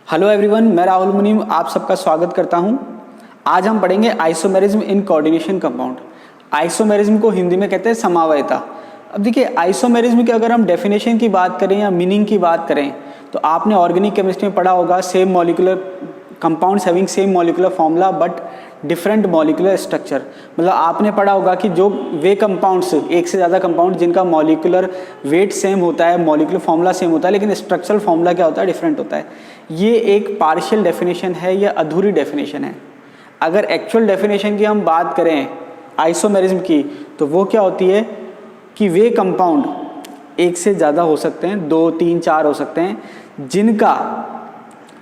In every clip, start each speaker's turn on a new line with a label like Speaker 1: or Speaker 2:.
Speaker 1: Hello everyone, मैं राहुल मुनीम आप सबका स्वागत करता हूं। आज हम पढ़ेंगे isomerism in coordination compound. Isomerism को हिंदी में कहते हैं समावयता। अब देखिए, आइसोमेरिज्म की अगर हम डेफिनेशन की बात करें या मीनिंग की बात करें तो आपने ऑर्गेनिक केमिस्ट्री में पढ़ा होगा, same molecular compounds having same molecular formula but different molecular structure. मतलब आपने पढ़ा होगा कि जो वे कंपाउंड्स, एक से ज़्यादा कंपाउंड जिनका मॉलिक्यूलर वेट सेम होता है, मॉलिक्यूलर फॉर्मूला सेम होता है, लेकिन स्ट्रक्चरल फॉर्मूला क्या होता है, डिफरेंट होता है। ये एक पार्शियल डेफिनेशन है या अधूरी डेफिनेशन है। अगर एक्चुअल डेफिनेशन की हम बात करें आइसोमेरिज्म की, तो वो क्या होती है कि वे कंपाउंड एक से ज़्यादा हो सकते हैं, 2, 3, 4 हो सकते हैं, जिनका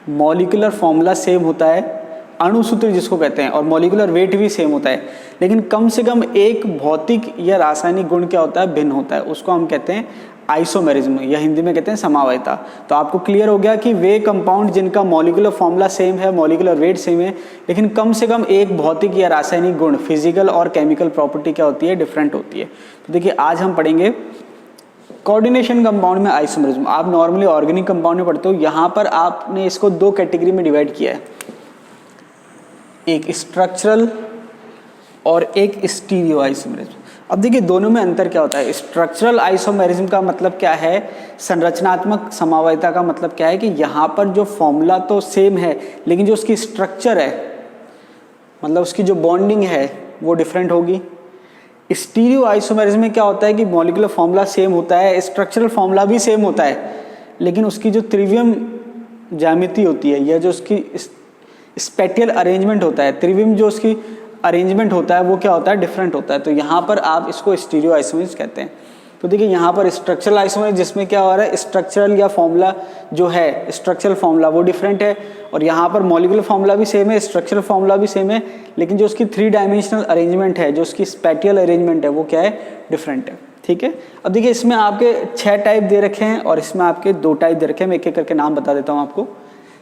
Speaker 1: मॉलिक्यूलर फॉर्मूला सेम होता है, अणुसूत्र जिसको कहते हैं, और मॉलिक्यूलर वेट भी सेम होता है, लेकिन कम से कम एक भौतिक या रासायनिक गुण क्या होता है, भिन्न होता है। उसको हम कहते हैं आइसोमेरिज्म या हिंदी में कहते हैं समावयता। तो आपको क्लियर हो गया कि वे कंपाउंड जिनका मॉलिक्यूलर फॉर्मूला सेम है, मॉलिक्यूलर वेट सेम है, लेकिन कम से कम एक भौतिक या रासायनिक गुण, फिजिकल और केमिकल प्रॉपर्टी क्या होती है, डिफरेंट होती है। तो देखिए, आज हम पढ़ेंगे कोऑर्डिनेशन कंपाउंड में आइसोमेरिज्म। आप नॉर्मली ऑर्गेनिक कंपाउंड में पढ़ते हो, यहाँ पर आपने इसको दो कैटेगरी में डिवाइड किया है, एक स्ट्रक्चरल और एक स्टीरियो आइसोमेरिज्म। अब देखिए, दोनों में अंतर क्या होता है। स्ट्रक्चरल आइसोमेरिज्म का मतलब क्या है, संरचनात्मक समावयता का मतलब क्या है कि यहाँ पर जो फॉर्मूला तो सेम है, लेकिन जो उसकी स्ट्रक्चर है, मतलब उसकी जो बॉन्डिंग है, वो डिफरेंट होगी। स्टीरियो आइसोमेरिज्म में क्या होता है कि मॉलिक्यूलर फॉर्मूला सेम होता है, स्ट्रक्चरल फॉर्मूला भी सेम होता है, लेकिन उसकी जो त्रिवियम ज्यामिति होती है या जो उसकी स्पेटियल अरेंजमेंट होता है, त्रिविम जो उसकी अरेंजमेंट होता है, वो क्या होता है, डिफरेंट होता है। तो यहाँ पर आप इसको स्टीरियो आइसोमेरिज्म कहते हैं। तो देखिए, यहाँ पर स्ट्रक्चरल आइसोमेरिज्म जिसमें क्या हो रहा है, स्ट्रक्चरल या फॉर्मूला जो है, स्ट्रक्चरल फॉर्मूला वो डिफरेंट है, और यहाँ पर मॉलिक्यूलर फॉर्मूला भी सेम है, स्ट्रक्चरल फॉर्मूला भी सेम है, लेकिन जो उसकी 3 डायमेंशनल अरेंजमेंट है, जो उसकी स्पेटियल अरेंजमेंट है, वो क्या है, डिफरेंट है। ठीक है। अब देखिए, इसमें आपके 6 टाइप दे रखे हैं और इसमें आपके 2 टाइप दे रखे हैं। मैं एक एक करके नाम बता देता हूँ आपको।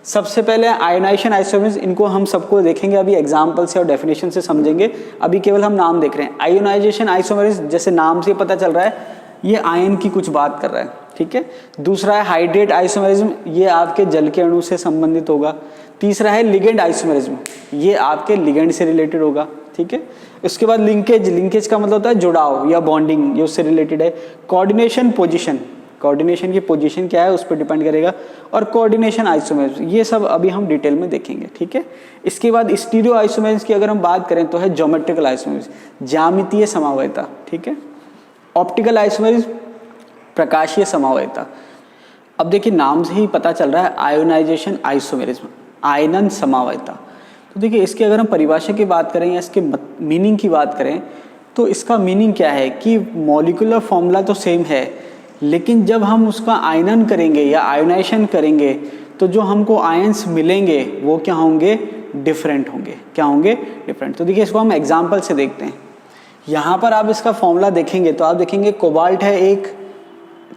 Speaker 1: सबसे पहले आयोनाइजेशन आइसोमेरिज्म, इनको हम सबको देखेंगे, अभी एग्जांपल से और डेफिनेशन से समझेंगे। अभी केवल हम नाम देख रहे हैं। आयोनाइजेशन आइसोमेरिज्म, जैसे नाम से पता चल रहा है, ये आयन की कुछ बात कर रहा है। ठीक है। दूसरा है हाइड्रेट आइसोमेरिज्म, ये आपके जल के अणु से संबंधित होगा। तीसरा है लिगेंड आइसोमेरिज्म, ये आपके लिगेंड से रिलेटेड होगा। ठीक है। उसके बाद लिंकेज, लिंकेज का मतलब होता है जुड़ाव या बॉन्डिंग, ये उससे रिलेटेड है। कोऑर्डिनेशन पोजीशन, कोऑर्डिनेशन की पोजीशन क्या है उस पर डिपेंड करेगा। और कोऑर्डिनेशन आइसोमेरिज्म, ये सब अभी हम डिटेल में देखेंगे। ठीक है। इसके बाद स्टीरियो आइसोमेरिज्म की अगर हम बात करें तो है ज्योमेट्रिकल आइसोमेरिज्म, ज्यामितीय समावयता। ठीक है। ऑप्टिकल आइसोमेरिज्म, प्रकाशीय समावयता। अब देखिए, नाम से ही पता चल रहा है आयोनाइजेशन आइसोमेरिज्म, आयनन समावयता। तो देखिए, इसकी अगर हम परिभाषा की बात करें या इसके मीनिंग की बात करें तो इसका मीनिंग क्या है कि मॉलिक्यूलर फॉर्मूला तो सेम है, लेकिन जब हम उसका आयनन करेंगे या आयोनाइजेशन करेंगे तो जो हमको आयंस मिलेंगे वो क्या होंगे, डिफरेंट होंगे। क्या होंगे, डिफरेंट। तो देखिए, इसको हम एग्जांपल से देखते हैं। यहाँ पर आप इसका फॉर्मूला देखेंगे तो आप देखेंगे कोबाल्ट है, एक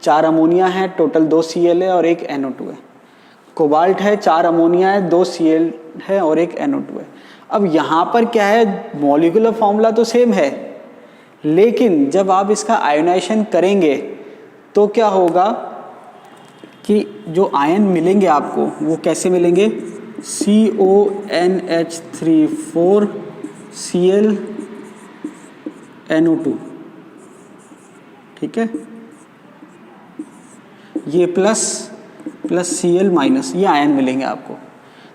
Speaker 1: 4 अमोनिया है, टोटल 2 Cl है और एक NO2 है। कोबाल्ट है, 4 अमोनिया है, 2 Cl है और एक NO2 है। अब यहाँ पर क्या है, मॉलिक्यूलर फॉर्मूला तो सेम है, लेकिन जब आप इसका आयोनाइजेशन करेंगे तो क्या होगा कि जो आयन मिलेंगे आपको वो कैसे मिलेंगे, CONH3 Cl NO2। ठीक है। ये प्लस Cl माइनस, ये आयन मिलेंगे आपको।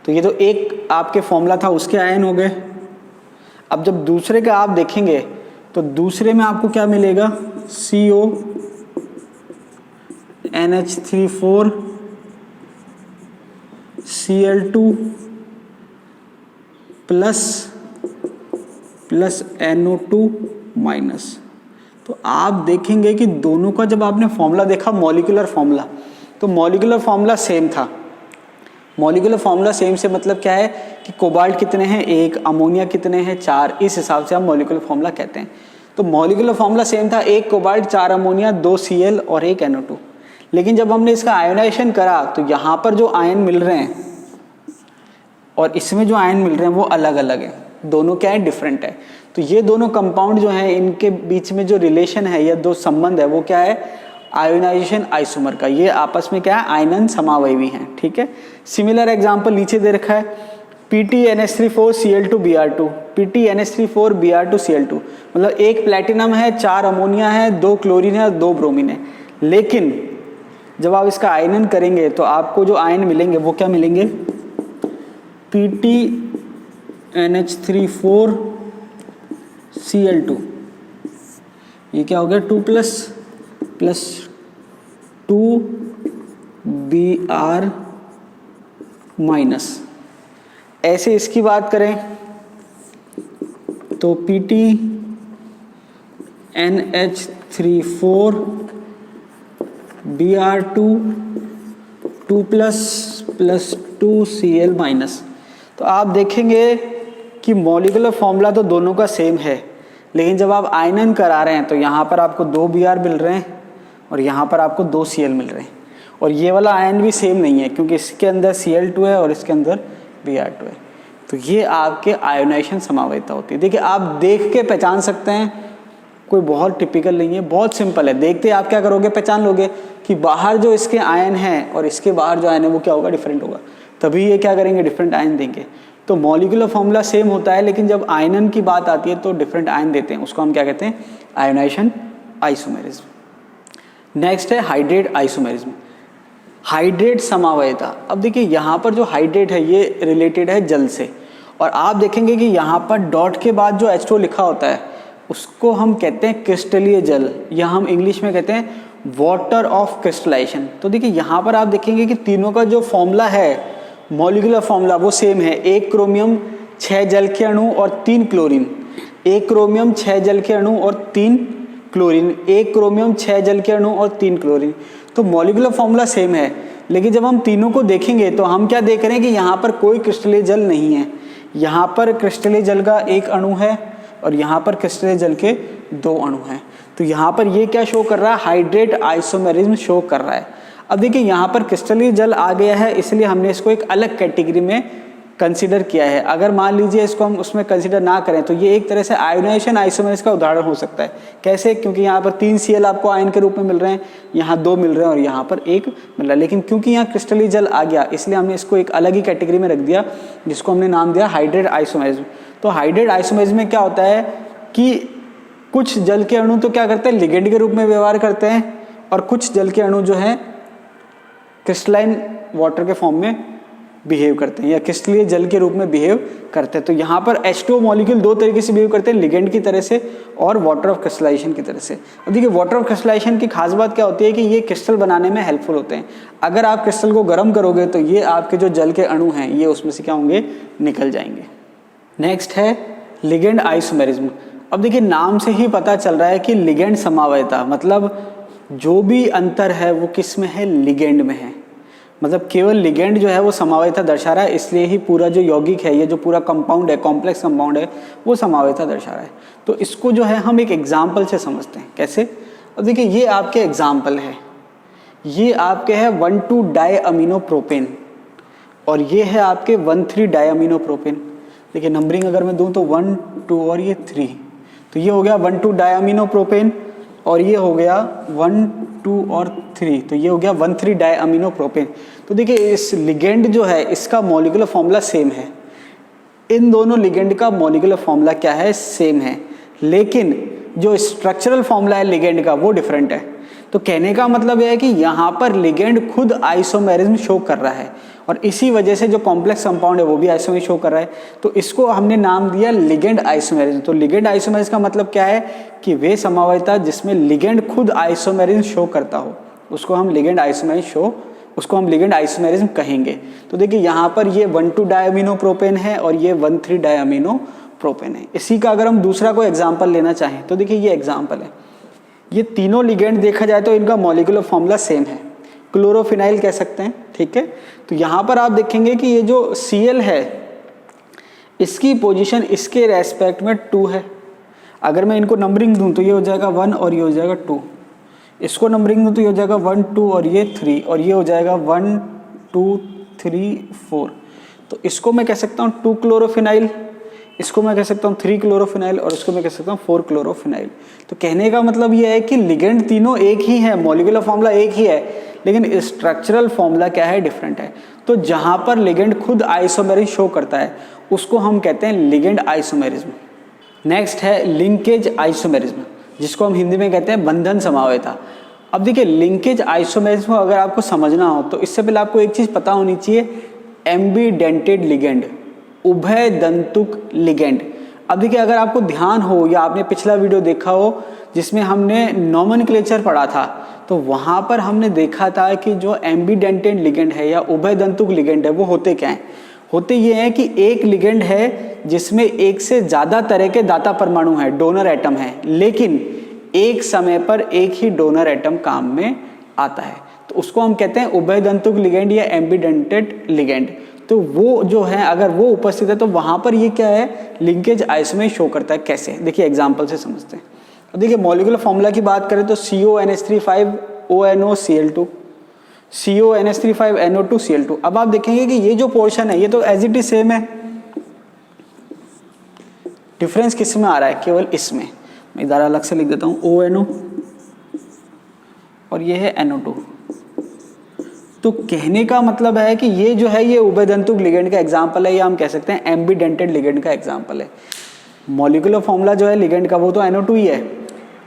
Speaker 1: तो ये तो एक आपके फॉर्मूला था, उसके आयन हो गए। अब जब दूसरे का आप देखेंगे तो दूसरे में आपको क्या मिलेगा, CONH3 Cl2 plus NO2 minus. तो आप देखेंगे कि दोनों का जब आपने फॉर्मूला देखा, मॉलिक्यूलर फॉर्मूला, तो मॉलिक्यूलर फॉर्मूला सेम था। मॉलिक्यूलर फॉर्मूला सेम से मतलब क्या है कि कोबाल्ट कितने हैं, 1, अमोनिया कितने हैं, 4, इस हिसाब से हम मॉलिक्यूलर फॉर्मूला कहते हैं। तो मॉलिक्यूलर फॉर्मूला सेम था, 1 कोबाल्ट, 4 अमोनिया, 2 Cl और एक NO2। लेकिन जब हमने इसका आयोनाइजेशन करा तो यहाँ पर जो आयन मिल रहे हैं और इसमें जो आयन मिल रहे हैं वो अलग अलग है, दोनों क्या है, डिफरेंट है। तो ये दोनों कंपाउंड जो हैं, इनके बीच में जो रिलेशन है या दो संबंध है वो क्या है, आयोनाइजेशन आइसोमर का, ये आपस में क्या है, आयनन समावयवी हैं, ठीक है। सिमिलर एग्जांपल नीचे दे रखा है, PtNH3 4Cl2Br2, PtNH3 4Br2Cl2, मतलब एक प्लेटिनम है, 4 अमोनिया है, 2 क्लोरीन है और 2 ब्रोमीन है। लेकिन जब आप इसका आयनन करेंगे तो आपको जो आयन मिलेंगे वो क्या मिलेंगे, PtNH3 4Cl2, ये क्या हो गया 2 प्लस 2Br माइनस। ऐसे इसकी बात करें तो PtNH3 4Br2 2 plus 2Cl minus. तो आप देखेंगे कि मॉलिक्यूलर फॉर्मूला तो दोनों का सेम है, लेकिन जब आप आयनन करा रहे हैं तो यहाँ पर आपको 2 Br मिल रहे हैं और यहाँ पर आपको 2 Cl मिल रहे हैं, और ये वाला आयन भी सेम नहीं है क्योंकि इसके अंदर Cl2 है और इसके अंदर Br2 है। तो ये आपके आयोनाइजेशन समावयिता होती है। देखिए आप देख के पहचान सकते हैं, कोई बहुत टिपिकल नहीं है, बहुत सिंपल है। देखते आप क्या करोगे, पहचान लोगे कि बाहर जो इसके आयन हैं और इसके बाहर जो आयन है वो क्या होगा, डिफरेंट होगा, तभी ये क्या करेंगे, डिफरेंट आयन देंगे। तो मॉलिक्यूलर फॉर्मूला सेम होता है, लेकिन जब आयनन की बात आती है तो डिफरेंट आयन देते हैं, उसको हम क्या कहते हैं, आयोनाइजेशन आइसोमेरिज्म। नेक्स्ट है हाइड्रेट आइसोमेरिज्म, हाइड्रेट समावयिता। अब देखिए यहाँ पर जो हाइड्रेट है ये रिलेटेड है जल से, और आप देखेंगे कि यहाँ पर डॉट के बाद जो H2O लिखा होता है उसको हम कहते हैं क्रिस्टलीय जल, या हम इंग्लिश में कहते हैं वाटर ऑफ क्रिस्टलाइजेशन। तो देखिए यहाँ पर आप देखेंगे कि तीनों का जो फॉर्मूला है, मॉलिक्यूलर फॉर्मूला, वो सेम है। 1 क्रोमियम 6 जल के अणु और 3 क्लोरीन, 1 क्रोमियम 6 जल के अणु और 3 क्लोरीन, 1 क्रोमियम 6 जल के अणु और 3 क्लोरीन। तो मॉलिक्यूलर फॉर्मूला सेम है, लेकिन जब हम तीनों को देखेंगे तो हम क्या देख रहे हैं कि यहाँ पर कोई क्रिस्टलीय जल नहीं है। यहाँ पर क्रिस्टलीय जल का 1 अणु है और यहाँ पर क्रिस्टलीय जल के 2 अणु हैं। तो यहाँ पर ये क्या शो कर रहा है, हाइड्रेट आइसोमेरिज्म शो कर रहा है। अब देखिए यहाँ पर क्रिस्टलीय जल आ गया है, इसलिए हमने इसको एक अलग कैटेगरी में कंसीडर किया है। अगर मान लीजिए इसको हम उसमें कंसीडर ना करें तो ये एक तरह से आयोनाइजेशन आइसोमेरिज्म का उदाहरण हो सकता है। कैसे, क्योंकि यहाँ पर 3 Cl आपको आयन के रूप में मिल रहे हैं, यहाँ 2 मिल रहे हैं और यहाँ पर 1 मिल रहा है, लेकिन क्योंकि यहाँ क्रिस्टलीय जल आ गया इसलिए हमने इसको एक अलग ही कैटेगरी में रख दिया, जिसको हमने नाम दिया हाइड्रेट आइसोमेरिज्म। तो हाइड्रेट आइसोमेरिज्म में क्या होता है कि कुछ जल के अणु तो क्या करते हैं, लिगेंड के रूप में व्यवहार करते हैं, और कुछ जल के अणु जो है क्रिस्टलाइन वाटर के फॉर्म में बिहेव करते हैं या क्रिस्टलीय जल के रूप में बिहेव करते हैं। तो यहाँ पर H2O मॉलिक्यूल 2 तरीके से बिहेव करते हैं, लिगेंड की तरह से और वाटर ऑफ क्रिस्टलाइजेशन की तरह से। अब देखिए वाटर ऑफ क्रिस्टलाइजेशन की खास बात क्या होती है कि ये क्रिस्टल बनाने में हेल्पफुल होते हैं। अगर आप क्रिस्टल को गर्म करोगे तो ये आपके जो जल के अणु हैं ये उसमें से क्या होंगे, निकल जाएंगे। नेक्स्ट है लिगेंड आइसोमेरिज्म। अब देखिए नाम से ही पता चल रहा है कि लिगेंड समावयिता, मतलब जो भी अंतर है वो किस में है, लिगेंड में है। मतलब केवल लिगेंड जो है वो समावयिता दर्शा रहा है, इसलिए ही पूरा जो यौगिक है, ये जो पूरा कंपाउंड है, कॉम्प्लेक्स कंपाउंड है, वो समावयिता दर्शा रहा है। तो इसको जो है हम एक एग्जाम्पल से समझते हैं। कैसे, अब देखिए ये आपके एग्जाम्पल है, ये आपके है 1,2 डायअमीनो प्रोपेन और ये है आपके 1,3 डायअमीनो प्रोपेन। देखिए नंबरिंग अगर मैं दूं तो 1, 2 और ये 3, तो ये हो गया 1,2 डायअमीनो प्रोपेन और ये हो गया 1, 2 और 3, तो ये हो गया 1,3 डायअमीनो प्रोपेन। तो देखिए इस लिगेंड जो है इसका मॉलिक्यूलर फॉर्मूला सेम है, इन दोनों लिगेंड का मॉलिक्यूलर फॉर्मूला क्या है, सेम है, लेकिन जो स्ट्रक्चरल फॉर्मूला है लिगेंड का वो डिफरेंट है। तो कहने का मतलब यह है कि यहाँ पर लिगेंड खुद आइसोमेरिज्म शो कर रहा है और इसी वजह से जो कॉम्प्लेक्स कंपाउंड है वो भी आइसोमेरिज्म शो कर रहा है। तो इसको हमने नाम दिया लिगेंड आइसोमेरिज्म। तो लिगेंड आइसोमेरिज्म का मतलब क्या है कि वे समावयिता जिसमें लिगेंड खुद आइसोमेरिज्म शो करता हो, उसको हम लिगेंड आइसोमेरिज्म कहेंगे। तो देखिए यहाँ पर ये 1,2 डायअमीनो प्रोपेन है और ये 1,3 डायअमीनो प्रोपेन है। इसी का अगर हम दूसरा कोई एग्जाम्पल लेना चाहें तो देखिए ये एग्जाम्पल है, ये तीनों लिगेंड देखा जाए तो इनका मॉलिक्यूलर फॉर्मूला सेम है, क्लोरोफिनाइल कह सकते हैं, ठीक है। तो यहाँ पर आप देखेंगे कि ये जो Cl है इसकी पोजीशन इसके रेस्पेक्ट में 2 है। अगर मैं इनको नंबरिंग दूं तो ये हो जाएगा 1 और ये हो जाएगा 2, इसको नंबरिंग दूं तो ये हो जाएगा 1, 2 और ये 3 और ये हो जाएगा 1, 2, 3, 4। तो इसको मैं कह सकता हूँ 2 क्लोरोफिनाइल, इसको मैं कह सकता हूँ 3 क्लोरोफिनाइल और इसको मैं कह सकता हूँ 4 क्लोरोफिनाइल। तो कहने का मतलब ये है कि लिगेंड तीनों एक ही है, मॉलिक्यूलर फॉर्मूला एक ही है, लेकिन स्ट्रक्चरल फॉर्मूला क्या है, डिफरेंट है। तो जहाँ पर लिगेंड खुद आइसोमेरिज्म शो करता है उसको हम कहते हैं लिगेंड आइसोमेरिज्म। नेक्स्ट है लिंकेज आइसोमेरिज्म, जिसको हम हिंदी में कहते हैं बंधन समवायता। अब देखिए लिंकेज आइसोमेरिज्म अगर आपको समझना हो तो इससे पहले आपको एक चीज़ पता होनी चाहिए, एम्बीडेंटेड लिगेंड, उभय दंतुक लिगेंड। अब देखिए अगर आपको ध्यान हो या आपने पिछला वीडियो देखा हो जिसमें हमने नॉमेनक्लेचर पढ़ा था, तो वहाँ पर हमने देखा था कि जो एम्बीडेंटेड लिगेंड है या उभय दंतुक लिगेंड है वो होते क्या हैं। होते ये हैं कि एक लिगेंड है जिसमें एक से ज़्यादा तरह के दाता परमाणु हैं, डोनर एटम है, लेकिन एक समय पर एक ही डोनर एटम काम में आता है, तो उसको हम कहते हैं उभय दंतुक लिगेंड या एम्बीडेंटेड लिगेंड। तो वो जो है अगर वो उपस्थित है तो वहाँ पर ये क्या है, लिंकेज आइसोमेर शो करता है। कैसे, देखिए एग्जाम्पल से समझते हैं। अब देखिए मॉलिक्यूलर फॉर्मूला की बात करें तो CONH3 5ONO Cl2, CONH3 5NO2 Cl2। अब आप देखेंगे कि ये जो पोर्शन है ये तो एज इट इज सेम है, डिफरेंस किस में आ रहा है, केवल इसमें। मैं इधर अलग से लिख देता हूँ ONO और ये है NO2। तो कहने का मतलब है कि ये जो है ये उभयदंतुक लिगेंड का एग्जाम्पल है, या हम कह सकते हैं एम्बीडेंटेड लिगेंड का एग्जाम्पल है। मॉलिक्यूलर फॉर्मूला जो है लिगेंड का वो तो NO2 ही है,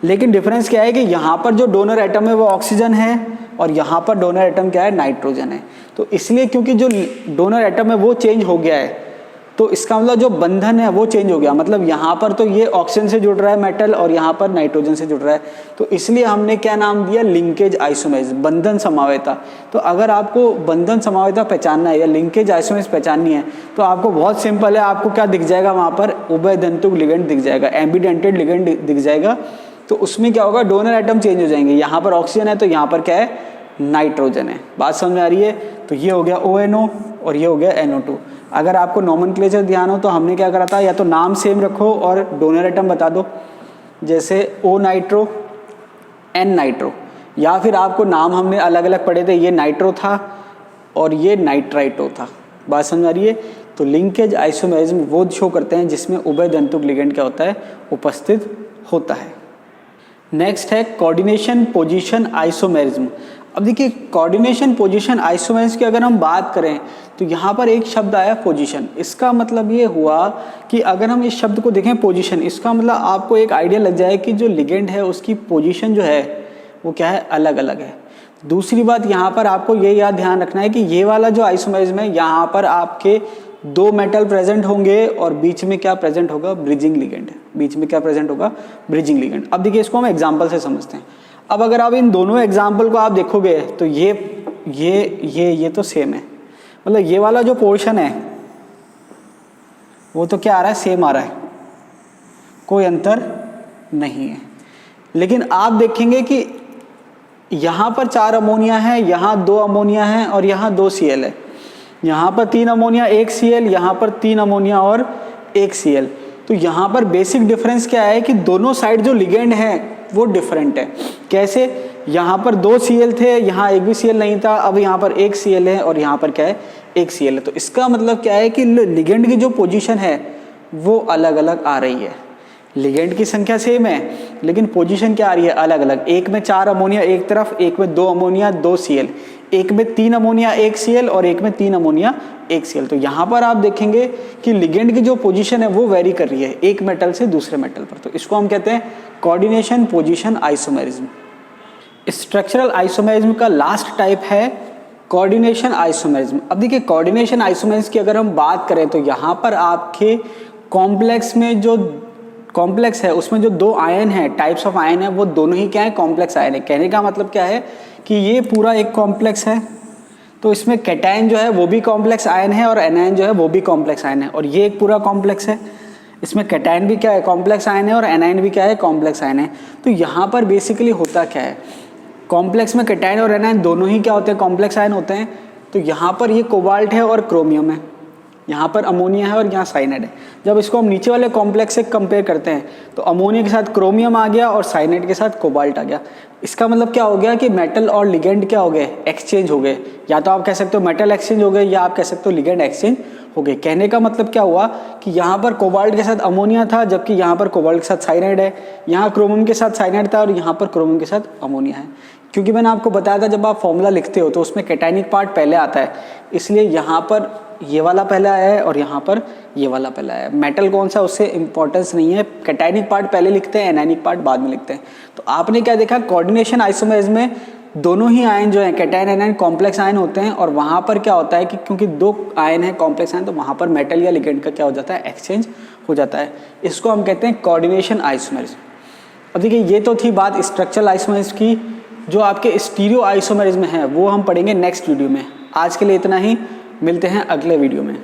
Speaker 1: लेकिन डिफरेंस क्या है कि यहाँ पर जो डोनर एटम है वो ऑक्सीजन है और यहाँ पर डोनर एटम क्या है, नाइट्रोजन है। तो इसलिए क्योंकि जो डोनर एटम है वो चेंज हो गया है, तो इसका मतलब जो बंधन है वो चेंज हो गया। मतलब यहाँ पर तो ये ऑक्सीजन से जुड़ रहा है मेटल और यहाँ पर नाइट्रोजन से जुड़ रहा है, तो इसलिए हमने क्या नाम दिया, लिंकेज आइसोमेरिज्म, बंधन समवायता। तो अगर आपको बंधन समवायता पहचानना है या लिंकेज आइसोमेरिज्म पहचाननी है तो आपको बहुत सिंपल है, आपको क्या दिख जाएगा वहाँ पर, उभयदंतुक लिगेंड दिख जाएगा, एम्बीडेंटेड लिगेंड दिख जाएगा। तो उसमें क्या होगा, डोनर एटम चेंज हो जाएंगे, यहाँ पर ऑक्सीजन है तो यहाँ पर क्या है, नाइट्रोजन है। बात समझ में आ रही है। तो ये हो गया ONO और ये हो गया NO2। अगर आपको नॉमेनक्लेचर ध्यान हो तो हमने क्या करा था, या तो नाम सेम रखो और डोनर एटम बता दो, जैसे O नाइट्रो N नाइट्रो, या फिर आपको नाम हमने अलग अलग पढ़े थे, ये नाइट्रो था और ये नाइट्राइटो था। बात समझ आ रही है। तो लिंकेज आइसोमेरिज्म वो शो करते हैं जिसमें उभयदंतुक लिगेंड क्या होता है, उपस्थित होता है। नेक्स्ट है कोऑर्डिनेशन पोजीशन आइसोमेरिज्म। अब देखिए कोऑर्डिनेशन पोजीशन आइसोमेरिज्म की अगर हम बात करें तो यहाँ पर एक शब्द आया पोजीशन। इसका मतलब ये हुआ कि अगर हम इस शब्द को देखें पोजीशन, इसका मतलब आपको एक आइडिया लग जाए कि जो लिगेंड है उसकी पोजीशन जो है वो क्या है, अलग अलग है। दूसरी बात यहाँ पर आपको ये याद ध्यान रखना है कि ये वाला जो आइसोमेरिज्म है यहाँ पर आपके दो मेटल प्रेजेंट होंगे और बीच में क्या प्रेजेंट होगा, ब्रिजिंग लिगेंड। बीच में क्या प्रेजेंट होगा, ब्रिजिंग लिगेंड। अब देखिए इसको हम एग्जाम्पल से समझते हैं। अब अगर आप इन दोनों एग्जाम्पल को आप देखोगे तो ये तो सेम है, मतलब ये वाला जो पोर्शन है वो तो क्या आ रहा है, सेम आ रहा है, कोई अंतर नहीं है। लेकिन आप देखेंगे कि यहाँ पर 4 अमोनिया है, यहाँ 2 अमोनिया है और यहाँ 2 Cl है। यहाँ पर 3 अमोनिया 1 Cl, यहाँ पर 3 अमोनिया और 1 Cl। तो यहाँ पर बेसिक डिफरेंस क्या है कि दोनों साइड जो लिगेंड है वो डिफरेंट है। कैसे, यहाँ पर 2 Cl थे, यहाँ एक भी Cl नहीं था, अब यहाँ पर 1 Cl है और यहाँ पर क्या है, 1 Cl है। तो इसका मतलब क्या है कि लिगेंड की जो पोजीशन है वो अलग अलग आ रही है। लिगेंड की संख्या सेम है लेकिन पोजीशन क्या आ रही है, अलग अलग। एक में 4 अमोनिया एक तरफ, एक में 2 अमोनिया 2 Cl, एक में 3 अमोनिया 1 Cl और एक में 3 अमोनिया 1 Cl। तो यहाँ पर आप देखेंगे कि लिगेंड की जो पोजीशन है वो वेरी कर रही है एक मेटल से दूसरे मेटल पर। तो इसको हम कहते हैं coordination position isomerism. Structural isomerism का लास्ट टाइप है कोऑर्डिनेशन आइसोमेरिज्म। अब देखिए कोऑर्डिनेशन आइसोमेरिज्म की अगर हम बात करें तो यहाँ पर आपके कॉम्प्लेक्स में जो कॉम्प्लेक्स है उसमें जो 2 आयन है, टाइप्स ऑफ आयन है, वो दोनों ही क्या है, कॉम्प्लेक्स आयन है। कहने का मतलब क्या है कि ये पूरा एक कॉम्प्लेक्स है, तो इसमें कैटायन जो है वो भी कॉम्प्लेक्स आयन है और एनायन जो है वो भी कॉम्प्लेक्स आयन है। और ये एक पूरा कॉम्प्लेक्स है, इसमें कैटायन भी क्या है, कॉम्प्लेक्स आयन है और एनायन भी क्या है, कॉम्प्लेक्स आयन है। तो यहाँ पर बेसिकली होता क्या है, कॉम्प्लेक्स में कैटायन और एनायन दोनों ही क्या होते हैं, कॉम्प्लेक्स आयन होते हैं। तो यहाँ पर ये कोबाल्ट है और क्रोमियम है, यहाँ पर अमोनिया है और यहाँ साइनाइड है। जब इसको हम नीचे वाले कॉम्प्लेक्स से कंपेयर करते हैं तो अमोनिया के साथ क्रोमियम आ गया और साइनाइड के साथ कोबाल्ट आ गया। इसका मतलब क्या हो गया कि मेटल और लिगेंड क्या हो गए, एक्सचेंज हो गए। या तो आप कह सकते हो मेटल एक्सचेंज हो गए या आप कह सकते हो लिगेंड एक्सचेंज हो गए। कहने का मतलब क्या हुआ कि यहाँ पर कोबाल्ट के साथ अमोनिया था, जबकि यहाँ पर कोबाल्ट के साथ साइनाइड है, यहाँ क्रोमियम के साथ साइनाइड था और यहाँ पर क्रोमियम के साथ अमोनिया है। क्योंकि मैंने आपको बताया था जब आप फॉर्मूला लिखते हो तो उसमें कैटायनिक पार्ट पहले आता है, इसलिए यहाँ पर ये वाला पहले आया है और यहाँ पर ये वाला पहले आया है। मेटल कौन सा उससे इंपॉर्टेंस नहीं है, कैटायनिक पार्ट पहले लिखते हैं, एनायनिक पार्ट बाद में लिखते हैं। तो आपने क्या देखा, कोऑर्डिनेशन आइसोमेरिज्म में दोनों ही आयन जो है कैटायन एनायन कॉम्प्लेक्स आयन होते हैं, और वहाँ पर क्या होता है कि क्योंकि दो आयन है कॉम्प्लेक्स आयन, तो वहाँ पर मेटल या लिगेंड का क्या हो जाता है, एक्सचेंज हो जाता है। इसको हम कहते हैं कोऑर्डिनेशन आइसोमेरिज्म। अब देखिए ये तो थी बात स्ट्रक्चरल आइसोमेरिज्म की। जो आपके स्टीरियो आइसोमेरिज्म है वो हम पढ़ेंगे नेक्स्ट वीडियो में। आज के लिए इतना ही, मिलते हैं अगले वीडियो में।